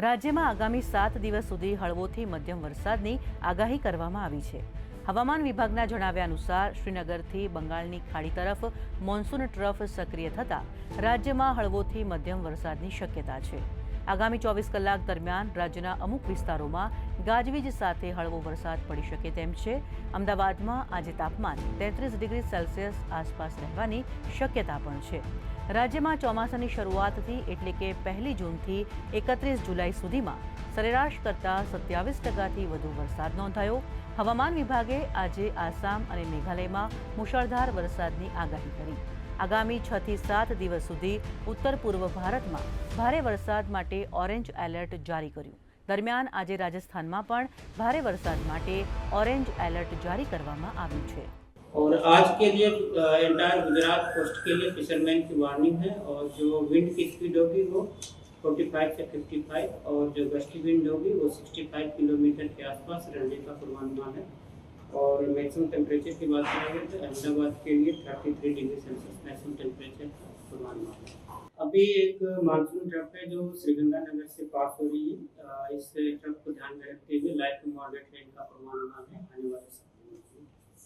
રાજ્યમાં આગામી 7 દિવસ સુધી હળવોથી મધ્યમ વરસાદની આગાહી કરવામાં આવી છે। હવામાન વિભાગના જણાવ્યા અનુસાર શ્રીનગરથી બંગાળની ખાડી તરફ મોન્સૂન ટ્રફ સક્રિય થતાં રાજ્યમાં હળવોથી મધ્યમ વરસાદની શક્યતા છે। આગામી 24 કલાક દરમિયાન રાજ્યના અમુક વિસ્તારોમાં ગાજવીજ સાથે હળવો વરસાદ પડી શકે તેમ છે। અમદાવાદમાં આજે તાપમાન 33 ડિગ્રી સેલ્સિયસ આસપાસ રહેવાની શક્યતા પણ છે। રાજ્યમાં ચોમાસાની શરૂઆતથી એટલે કે 1 જૂનથી 31 જુલાઈ સુધીમાં સરેરાશ કરતાં 27% વધુ વરસાદ નોંધાયો। હવામાન વિભાગે આજે આસામ અને મેઘાલયમાં મુશળધાર વરસાદની આગાહી કરી। આગામી 6 થી 7 દિવસ સુધી ઉત્તર પૂર્વ ભારતમાં ભારે વરસાદ માટે ઓરેન્જ એલર્ટ જારી કર્યું। દરમિયાન આજે રાજસ્થાનમાં પણ ભારે વરસાદ માટે ઓરેન્જ એલર્ટ જારી કરવામાં આવ્યું છે। और आज के लिए एंटायर गुजरात कोस्ट के लिए फिशरमैन की वार्निंग है। और जो विंड की स्पीड होगी वो 45 से 55 और जो गस्टी विंड होगी वो 65 किलोमीटर के आसपास रहने का पूर्वानुमान है। और मैक्सिमम टेम्परेचर की बात करेंगे तो अहमदाबाद के लिए 33 डिग्री सेल्सियस मैक्सिमम टेम्परेचर का पूर्वानुमान है। अभी एक मानसून ट्रफ है जो श्रीगंगानगर से पास हो रही है। इस ट्रफ को ध्यान में रखते हुए लाइट टू मॉडरेट रेन का पूर्वानुमान है आने वाले